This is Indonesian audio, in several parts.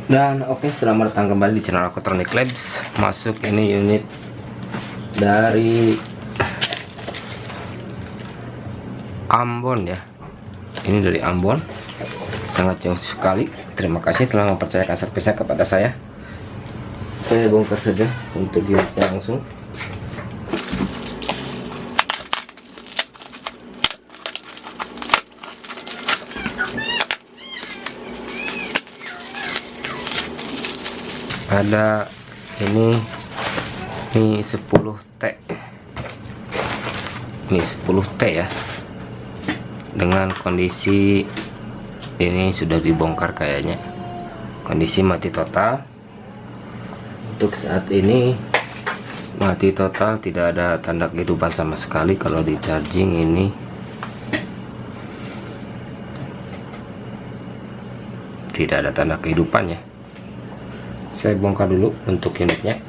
Dan oke, selamat datang kembali di channel Aquatronic Labs. Masuk ini unit dari Ambon ya. Ini dari Ambon, sangat jauh sekali. Terima kasih telah mempercayakan servisnya kepada saya. Saya bongkar saja untuk unitnya langsung. Ada ini 10T, ini 10T ya, dengan kondisi ini sudah dibongkar kayaknya, kondisi mati total. Untuk saat ini mati total, tidak ada tanda kehidupan sama sekali. Kalau di charging ini tidak ada tanda kehidupan ya. Saya bongkar dulu untuk unitnya.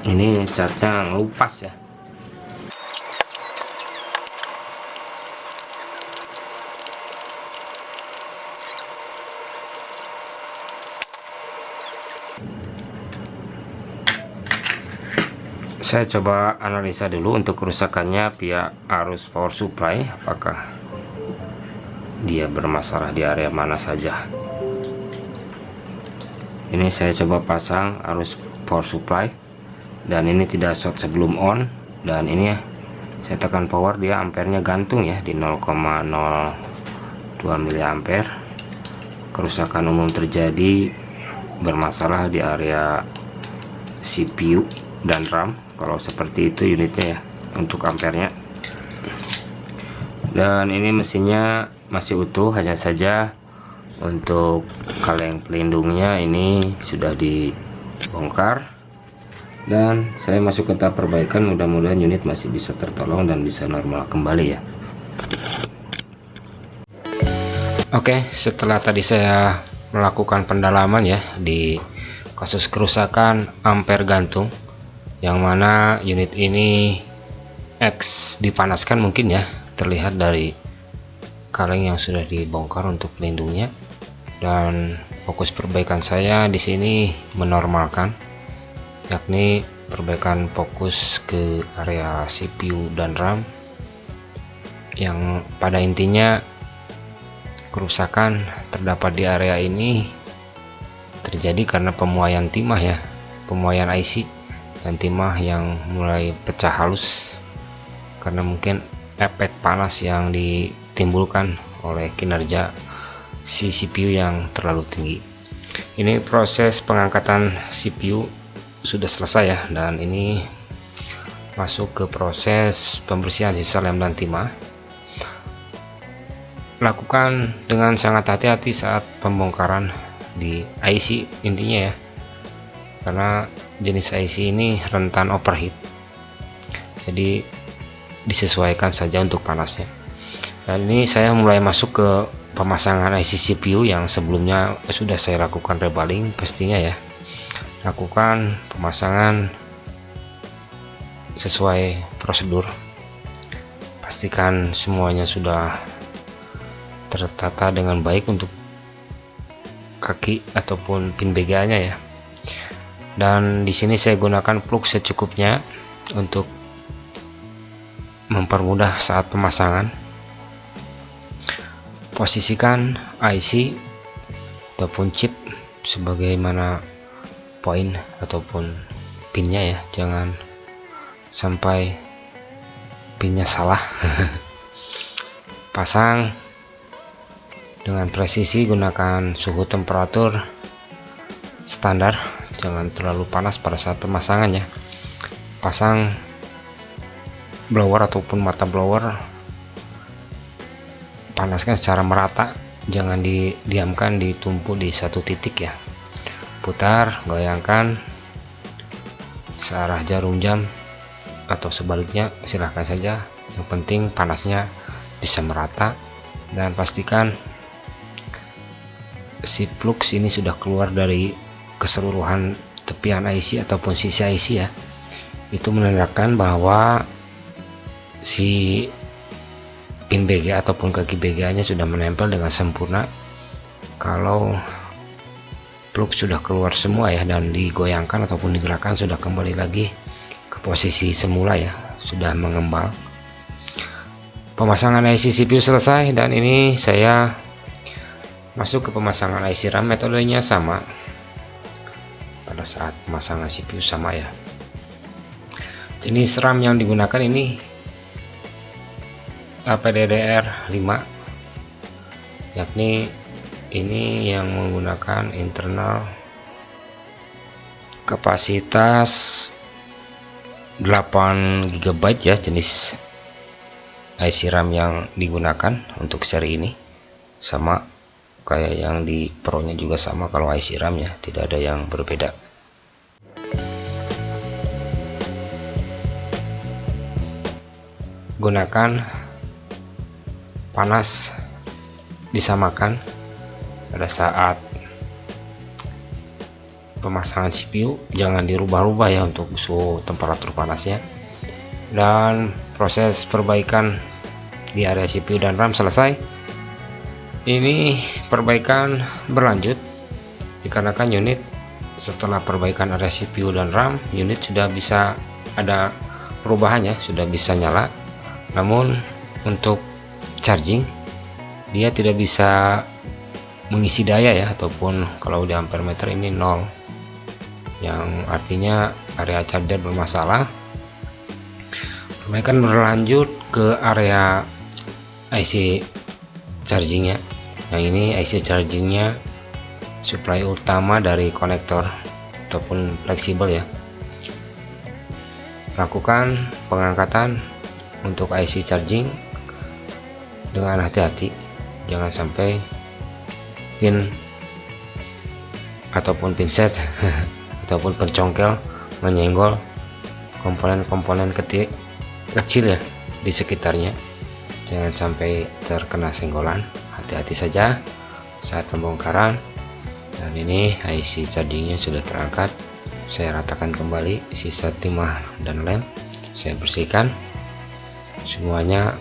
Ini catnya ngelupas ya. Saya coba analisa dulu untuk kerusakannya via arus power supply, apakah dia bermasalah di area mana saja. Ini saya coba pasang arus power supply, dan ini tidak short sebelum on, dan ini ya, saya tekan power, dia ampernya gantung ya di 0,02 mA. Kerusakan umum terjadi bermasalah di area CPU dan RAM. Kalau seperti itu unitnya ya untuk ampernya. Dan ini mesinnya masih utuh, hanya saja untuk kaleng pelindungnya ini sudah dibongkar. Dan saya masuk ke tahap perbaikan, mudah-mudahan unit masih bisa tertolong dan bisa normal kembali ya. Oke, setelah tadi saya melakukan pendalaman ya di kasus kerusakan ampere gantung, yang mana unit ini X dipanaskan mungkin ya, terlihat dari kaleng yang sudah dibongkar untuk pelindungnya. Dan fokus perbaikan saya di sini menormalkan, yakni perbaikan fokus ke area CPU dan RAM, yang pada intinya kerusakan terdapat di area ini terjadi karena pemuaian timah ya, pemuaian IC dan timah yang mulai pecah halus karena mungkin efek panas yang ditimbulkan oleh kinerja si CPU yang terlalu tinggi. Ini proses pengangkatan CPU sudah selesai ya, dan ini masuk ke proses pembersihan sisa lem dan timah. Lakukan dengan sangat hati-hati saat pembongkaran di IC intinya ya, karena jenis IC ini rentan overheat, jadi disesuaikan saja untuk panasnya. Dan ini saya mulai masuk ke pemasangan IC CPU yang sebelumnya sudah saya lakukan rebaling pastinya ya. Lakukan pemasangan sesuai prosedur, pastikan semuanya sudah tertata dengan baik untuk kaki ataupun pin BGA nya ya. Dan di sini saya gunakan plug secukupnya untuk mempermudah saat pemasangan. Posisikan IC ataupun chip sebagaimana poin ataupun pinnya ya, jangan sampai pinnya salah. Pasang dengan presisi, gunakan suhu temperatur standar, jangan terlalu panas pada saat pemasangannya. Pasang blower ataupun mata blower, panaskan secara merata, jangan didiamkan ditumpuk di satu titik ya. putar, goyangkan searah jarum jam atau sebaliknya, silahkan saja, yang penting panasnya bisa merata. Dan pastikan si flux ini sudah keluar dari keseluruhan tepian IC ataupun sisi IC ya. Itu menandakan bahwa si pin BGA ataupun kaki BGA nya sudah menempel dengan sempurna. Kalau flux sudah keluar semua ya dan digoyangkan ataupun digerakkan, sudah kembali lagi ke posisi semula ya, sudah mengembang. Pemasangan IC CPU selesai, dan ini saya masuk ke pemasangan IC RAM. Metodenya sama pada saat pemasangan CPU, sama ya. Jenis RAM yang digunakan ini LPDDR5, yakni ini yang menggunakan internal kapasitas 8 GB ya, jenis IC RAM yang digunakan untuk seri ini. Sama kayak yang di Pro nya juga sama, kalau IC RAM ya tidak ada yang berbeda. Gunakan panas disamakan pada saat pemasangan CPU, jangan dirubah-rubah ya untuk suhu temperatur panasnya. Dan proses perbaikan di area CPU dan RAM selesai. Ini perbaikan berlanjut dikarenakan unit setelah perbaikan area CPU dan RAM, unit sudah bisa ada perubahannya, sudah bisa nyala. Namun untuk charging dia tidak bisa mengisi daya ya, ataupun kalau di ampere meter ini 0, yang artinya area charger bermasalah. Perbaikan berlanjut ke area IC chargingnya. Yang ini IC chargingnya supply utama dari konektor ataupun fleksibel ya. Lakukan pengangkatan untuk IC charging dengan hati-hati, jangan sampai pin ataupun pinset ataupun pencongkel menyenggol komponen-komponen kecil ya di sekitarnya. Jangan sampai terkena senggolan, hati-hati saja saat pembongkaran. Dan ini IC chargingnya sudah terangkat. Saya ratakan kembali sisa timah dan lem, saya bersihkan semuanya.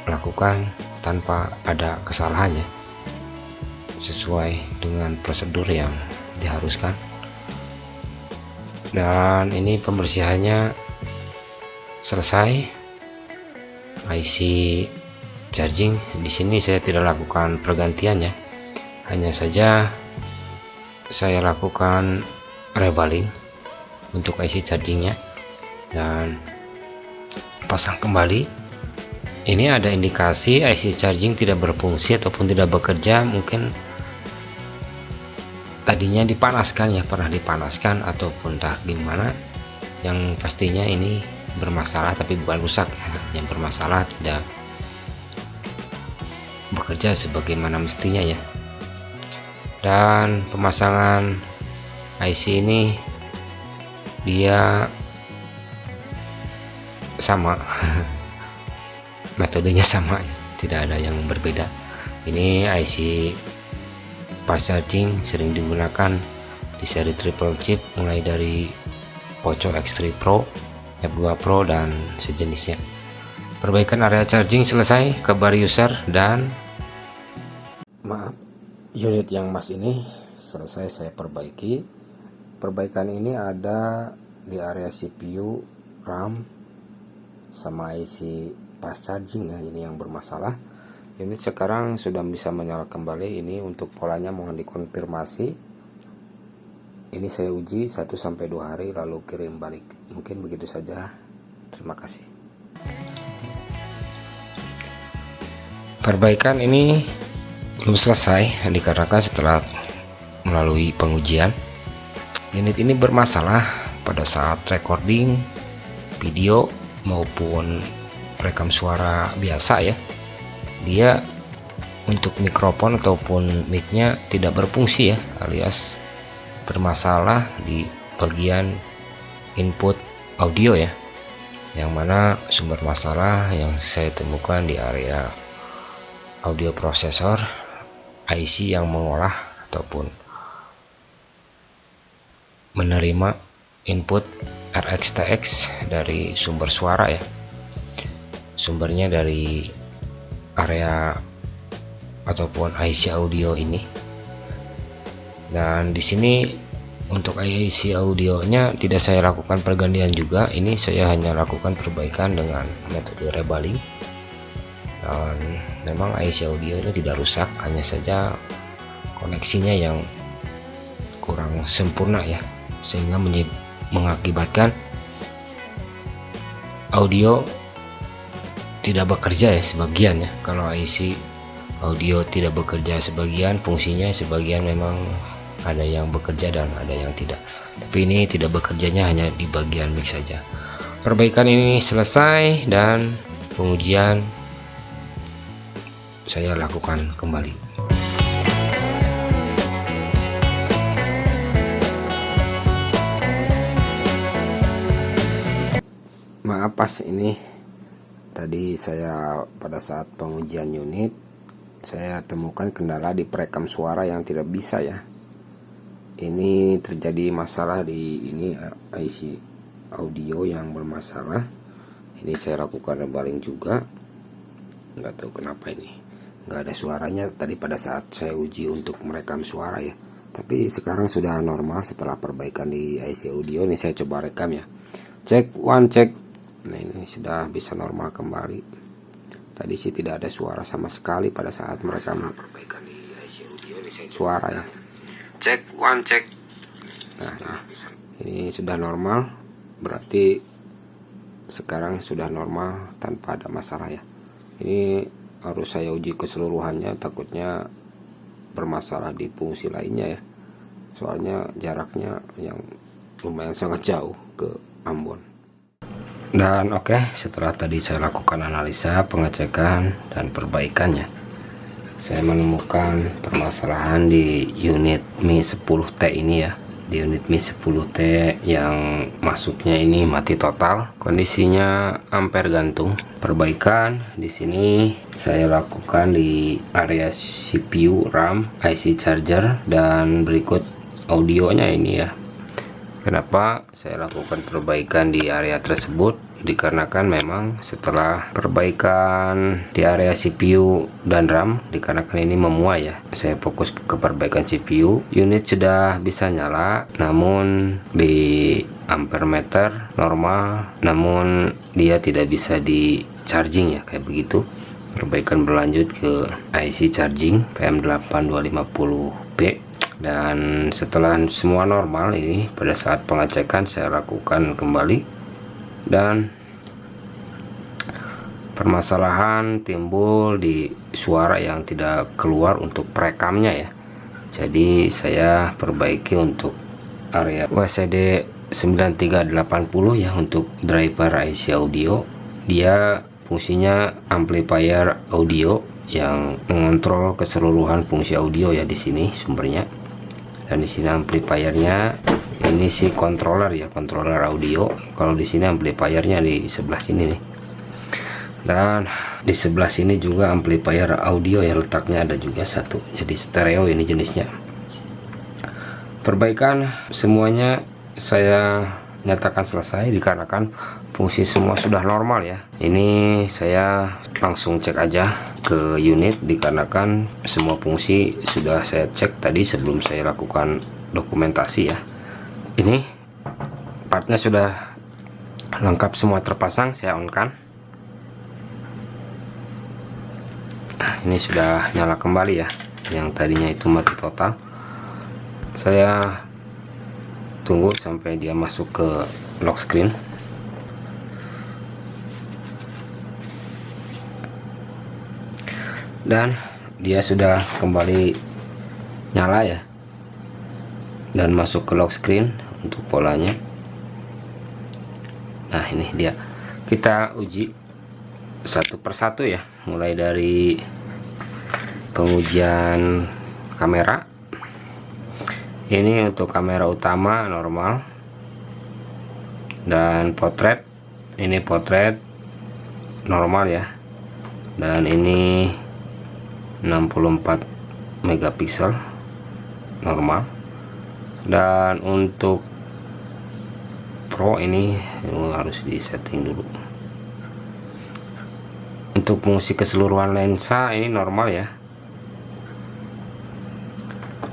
Lakukan tanpa ada kesalahannya, sesuai dengan prosedur yang diharuskan. Dan ini pembersihannya selesai. IC charging di sini saya tidak lakukan pergantiannya, hanya saja saya lakukan rebaling untuk IC chargingnya dan pasang kembali. Ini ada indikasi IC charging tidak berfungsi ataupun tidak bekerja, mungkin tadinya dipanaskan ya, pernah dipanaskan ataupun tak gimana. Yang pastinya ini bermasalah, tapi bukan rusak ya, yang bermasalah tidak bekerja sebagaimana mestinya ya. Dan pemasangan IC ini dia sama metodenya sama ya, tidak ada yang berbeda. Ini IC fast charging sering digunakan di seri triple chip, mulai dari Poco X3 Pro, F2 Pro dan sejenisnya. Perbaikan area charging selesai, kabar user, dan maaf, unit yang mas ini selesai saya perbaiki. Perbaikan ini ada di area CPU, RAM, sama IC fast charging ya, ini yang bermasalah. Unit sekarang sudah bisa menyala kembali. Ini untuk polanya mohon dikonfirmasi. Ini saya uji 1-2 hari lalu kirim balik. Mungkin begitu saja. Terima kasih. Perbaikan ini belum selesai dikarenakan setelah melalui pengujian, unit ini bermasalah pada saat recording video maupun perekam suara biasa ya. Dia untuk mikrofon ataupun mic-nya tidak berfungsi ya, alias bermasalah di bagian input audio ya, yang mana sumber masalah yang saya temukan di area audio prosesor IC yang mengolah ataupun menerima input RX-TX dari sumber suara ya, sumbernya dari area ataupun IC audio ini. Dan di sini untuk IC audionya tidak saya lakukan pergantian juga, ini saya hanya lakukan perbaikan dengan metode rebaling. Dan memang IC audio ini tidak rusak, hanya saja koneksinya yang kurang sempurna ya, sehingga mengakibatkan audio tidak bekerja ya sebagian ya. Kalau IC audio tidak bekerja sebagian, fungsinya sebagian memang ada yang bekerja dan ada yang tidak, tapi ini tidak bekerjanya hanya di bagian mix saja. Perbaikan ini selesai dan pengujian saya lakukan kembali. Maaf pas ini tadi saya pada saat pengujian unit saya temukan kendala di perekam suara yang tidak bisa ya. Ini terjadi masalah di ini IC audio yang bermasalah. Ini saya lakukan rebaling juga, nggak tahu kenapa ini nggak ada suaranya tadi pada saat saya uji untuk merekam suara ya, tapi sekarang sudah normal setelah perbaikan di IC audio. Ini saya coba rekam ya, cek one cek. Nah ini sudah bisa normal kembali. Tadi sih tidak ada suara sama sekali pada saat merekam perbaikan di IC audio. Ini saya suara ya, cek one cek. Nah ini sudah normal, berarti sekarang sudah normal tanpa ada masalah ya. Ini harus saya uji keseluruhannya, takutnya bermasalah di fungsi lainnya ya, soalnya jaraknya yang lumayan sangat jauh ke Ambon. Dan oke, setelah tadi saya lakukan analisa, pengecekan dan perbaikannya, saya menemukan permasalahan di unit Mi 10T ini ya. Di unit Mi 10T yang masuknya ini mati total, kondisinya ampere gantung. Perbaikan di sini saya lakukan di area CPU, RAM, IC charger, dan berikut audionya ini ya. Kenapa saya lakukan perbaikan di area tersebut? Dikarenakan memang setelah perbaikan di area CPU dan RAM, dikarenakan ini memuai ya, saya fokus ke perbaikan CPU. Unit sudah bisa nyala, namun di ampere meter normal, namun dia tidak bisa di charging ya, kayak begitu. Perbaikan berlanjut ke IC charging PM8250B. Dan setelah semua normal ini, pada saat pengecekan saya lakukan kembali, dan permasalahan timbul di suara yang tidak keluar untuk perekamnya ya. Jadi saya perbaiki untuk area WCD 9380 ya, untuk driver IC audio. Dia fungsinya amplifier audio yang mengontrol keseluruhan fungsi audio ya, di sini sumbernya. Dan di sini amplifiernya, ini sih controller ya, controller audio. Kalau di sini amplifiernya di sebelah sini nih. Dan di sebelah sini juga amplifier audio ya, letaknya ada juga satu. Jadi stereo ini jenisnya. Perbaikan semuanya saya nyatakan selesai dikarenakan fungsi semua sudah normal ya. Ini saya langsung cek aja ke unit dikarenakan semua fungsi sudah saya cek tadi sebelum saya lakukan dokumentasi ya. Ini partnya sudah lengkap semua terpasang, saya on kan. Ini sudah nyala kembali ya, yang tadinya itu mati total. Saya tunggu sampai dia masuk ke lock screen. Dan dia sudah kembali nyala ya, dan masuk ke lock screen untuk polanya. Nah ini dia, kita uji satu persatu ya, mulai dari pengujian kamera. Ini untuk kamera utama normal, dan potret ini potret normal ya, dan ini 64 megapiksel normal. Dan untuk pro ini harus disetting dulu. Untuk fungsi keseluruhan lensa ini normal ya,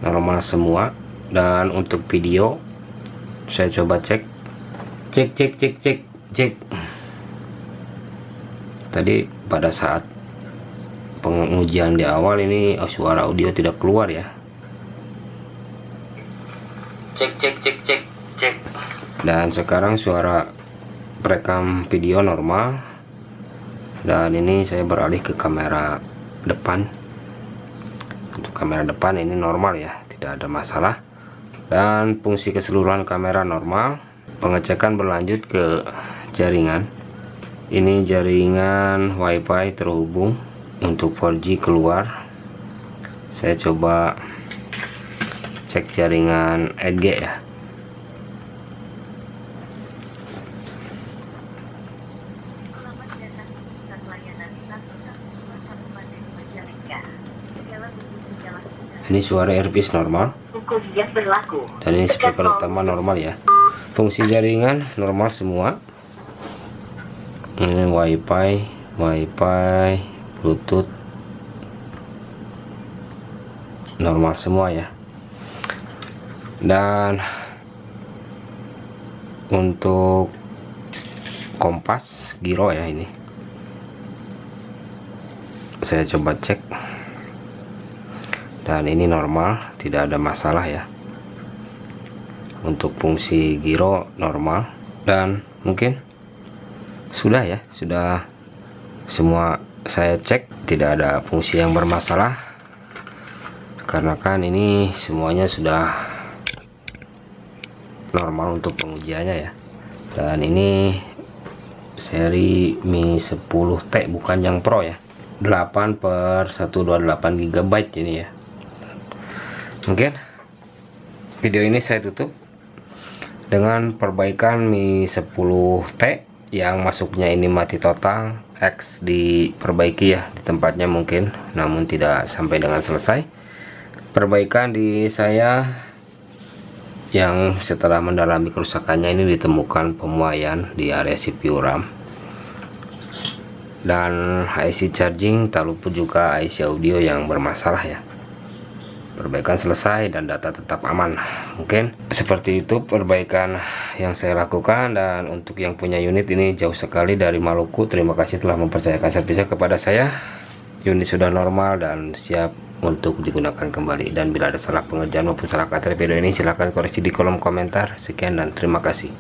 normal semua. Dan untuk video saya coba cek tadi pada saat pengujian di awal ini suara audio tidak keluar ya. Cek. Dan sekarang suara perekam video normal. Dan ini saya beralih ke kamera depan. Untuk kamera depan ini normal ya, tidak ada masalah. Dan fungsi keseluruhan kamera normal. Pengecekan berlanjut ke jaringan. Ini jaringan WiFi terhubung untuk 4G keluar. Saya coba cek jaringan 8G ya. Ini suara earpiece normal, dan ini speaker utama normal ya. Fungsi jaringan normal semua. Ini WiFi, Bluetooth normal semua ya. Dan untuk kompas giro ya, ini saya coba cek, dan ini normal, tidak ada masalah ya. Untuk fungsi giro normal. Dan mungkin sudah ya, sudah semua saya cek, tidak ada fungsi yang bermasalah, karena kan ini semuanya sudah normal untuk pengujiannya ya. Dan ini seri Mi 10T, bukan yang Pro ya, 8/128 GB ini ya. Mungkin video ini saya tutup dengan perbaikan Mi 10T yang masuknya ini mati total, X diperbaiki ya di tempatnya mungkin, namun tidak sampai dengan selesai. Perbaikan di saya yang setelah mendalami kerusakannya ini ditemukan pemuaian di area CPU RAM dan IC charging, tak lupa juga IC audio yang bermasalah ya. Perbaikan selesai dan data tetap aman. Mungkin seperti itu perbaikan yang saya lakukan. Dan untuk yang punya unit ini jauh sekali dari Maluku, terima kasih telah mempercayakan servisnya kepada saya. Unit sudah normal dan siap untuk digunakan kembali. Dan bila ada salah pengerjaan maupun salah kata video ini, silahkan koreksi di kolom komentar. Sekian dan terima kasih.